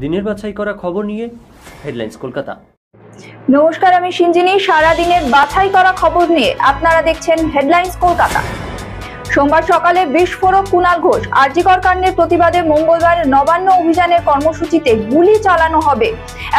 দিনের বাছাই করা খবর নিয়ে হেডলাইন্স কলকাতা। নমস্কার, আমি সিঞ্জিনী। সারা দিনের বাছাই করা খবর নিয়ে আপনারা দেখছেন হেডলাইন্স কলকাতা। সোমবার সকালে বিস্ফোরক কুণাল ঘোষ। আরজি কর কাণ্ডের প্রতিবাদে মঙ্গলবার নবান্ন অভিযানের কর্মসূচিতে গুলি চালানো হবে,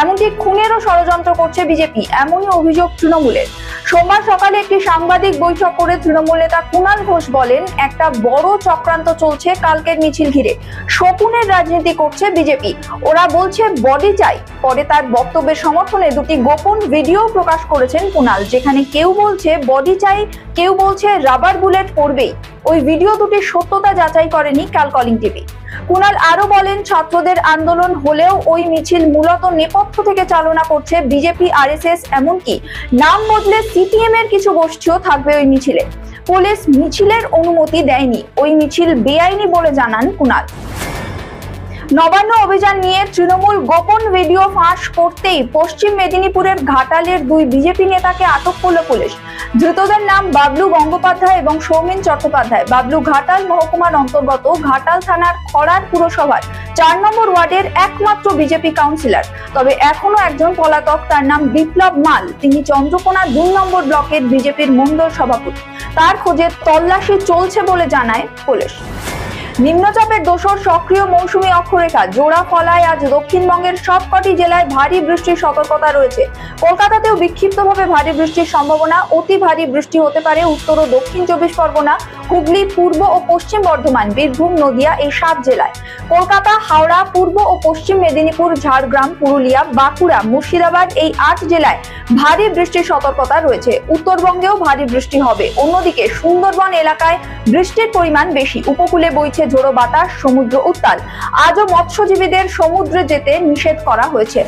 এমনকি খুনেরও ষড়যন্ত্র করছে বিজেপি, এমনই অভিযোগ তৃণমূলের। সোমবার সকালে একটি সাংবাদিক বৈঠক করে তৃণমূল নেতা কুণাল ঘোষ বলেন, একটা বড় চক্রান্ত চলছে কালকের মিছিল ঘিরে। শকুনের রাজনীতি করছে বিজেপি, ওরা বলছে বডি চাই। পরে তার বক্তব্যের সমর্থনে দুটি গোপন ভিডিও প্রকাশ করেছেন কুণাল, যেখানে কেউ বলছে বডি চাই, কেউ বলছে রাবার বুলেট পড়বেই। ওই ভিডিও দুটির সত্যতা যাচাই করেনি কাল কলিং টিভি। কুণাল আরো বলেন, ছাত্রদের আন্দোলন হলেও ওই মিছিল মূলত নেপথ্য থেকে চালনা করছে বিজেপি, আরএসএস, এমনকি নাম বদলে সিপিএম এর কিছু গোষ্ঠীও থাকবে ওই মিছিলে। পুলিশ মিছিলের অনুমতি দেয়নি, ওই মিছিল বেআইনি বলে জানান কুণাল। নবান্ন অভিযান নিয়ে তৃণমূল গোপন ভিডিও ফাঁস করতেই পশ্চিম মেদিনীপুরের ঘাটালের দুই বিজেপি নেতাকে আটক করল পুলিশ। ধৃতদের নাম বাবলু গঙ্গোপাধ্যায় এবং সৌমেন চট্টোপাধ্যায়। বাবলু ঘাটাল মহকুমার অন্তর্গত ঘাটাল থানার খড়ার পুরসভার 4 নম্বর ওয়ার্ডের একমাত্র বিজেপি কাউন্সিলর। তবে এখনো একজন পলাতক, তার নাম বিপ্লব মাল। তিনি চন্দ্রকোনা 2 নম্বর ব্লকের বিজেপির মণ্ডল সভাপতি। তার খোঁজে তল্লাশি চলছে বলে জানায় পুলিশ। নিম্নচাপের দোসর সক্রিয় মৌসুমী অক্ষরেখা জোড়া ফলায় আজ দক্ষিণবঙ্গের সবকটি জেলায় ভারী বৃষ্টির সতর্কতা রয়েছে। কলকাতাতেও বিক্ষিপ্তভাবে ভারী বৃষ্টির সম্ভাবনা। অতি ভারী বৃষ্টি হতে পারে উত্তর ও দক্ষিণ 24 পরগনা, হুগলি, পূর্ব ও পশ্চিম বর্ধমান, বীরভূম, নদিয়া এই 7 জেলায়। কলকাতা, হাওড়া, পূর্ব ও পশ্চিম মেদিনীপুর, ঝাড়গ্রাম, পুরুলিয়া, বাঁকুড়া, মুর্শিদাবাদ এই 8 জেলায় ভারী বৃষ্টির সতর্কতা রয়েছে। উত্তরবঙ্গেও ভারী বৃষ্টি হবে। অন্যদিকে সুন্দরবন এলাকায় বৃষ্টির পরিমাণ বেশি। উপকূলে বইছে ঝোড়ো বাতাস, সমুদ্র উত্তাল। আজও মৎস্যজীবীদের সমুদ্রে যেতে নিষেধ করা হয়েছে।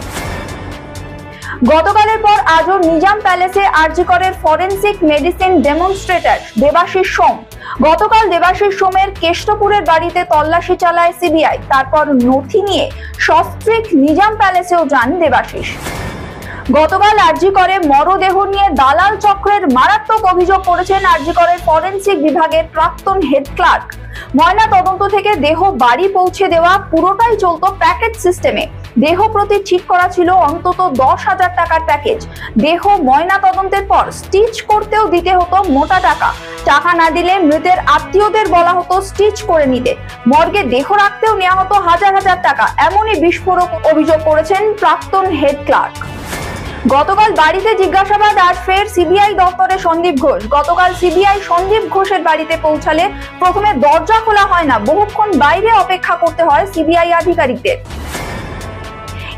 গতকালের পর আজও নিজাম প্যালেসে আরজি করের ফরেনসিক মেডিসিন ডেমনস্ট্রেটর দেবাশিস সোম। গতকাল দেবাশিস সোমের কেষ্টপুরের বাড়িতে তল্লাশি চালায় সিবিআই। তারপর নথি নিয়ে সস্ত্রীক নিজাম প্যালেসেও যান দেবাশিস। গতকাল আরজি করে মরদেহ নিয়ে দালাল চক্রের মারাত্মক অভিযোগ করেছেন আরজি করের ফরেনসিক বিভাগের প্রাক্তন হেড ক্লার্ক। ময়না তদন্ত থেকে দেহ বাড়ি পৌঁছে দেওয়া পুরোটাই চলতো প্যাকেজ সিস্টেমে। দেহ প্রতি ঠিক করা ছিল অন্তত 10,000 টাকার প্যাকেজ। দেহ ময়না তদন্তের পর স্টিচ করতেও দিতে হতো মোটা টাকা। টাকা না দিলে মৃতের আত্মীয়দের বলা হতো স্টিচ করে নিতে। মর্গে দেহ রাখতেও নেওয়া হতো হাজার হাজার টাকা। এমনই বিস্ফোরক অভিযোগ করেছেন প্রাক্তন হেড ক্লার্ক। গতকাল বাড়িতে জিজ্ঞাসাবাদ আর ফের সিবিআই দপ্তরে সন্দীপ ঘোষ। গতকাল সিবিআই সন্দীপ ঘোষের বাড়িতে পৌঁছালে প্রথমে দরজা খোলা হয় না, বহুক্ষণ বাইরে অপেক্ষা করতে হয় সিবিআই আধিকারিকদের।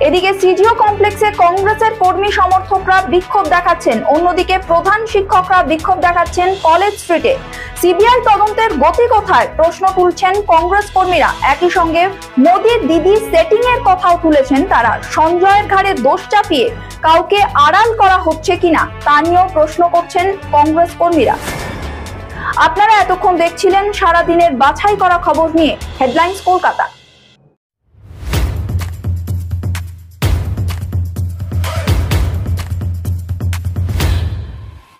এদিকে সিজিও কমপ্লেক্সে কংগ্রেসের কর্মী সমর্থকরা বিক্ষোভ দেখাচ্ছেন, অন্যদিকে প্রধান শিক্ষকরা বিক্ষোভ দেখাচ্ছেন কলেজ স্ট্রিটে। সিবিআই তদন্তের গতি কোথায় প্রশ্ন তুলছেন কংগ্রেস কর্মীরা। একই সঙ্গে মোদির দিদি সেটিং এর কথাও তুলেছেন তারা। সঞ্জয়ের ঘাড়ে দোষ চাপিয়ে কাউকে আড়াল করা হচ্ছে কিনা তা নিয়েও প্রশ্ন করছেন কংগ্রেস কর্মীরা। আপনারা এতক্ষণ দেখছিলেন সারাদিনের বাছাই করা খবর নিয়ে হেডলাইন্স কলকাতা।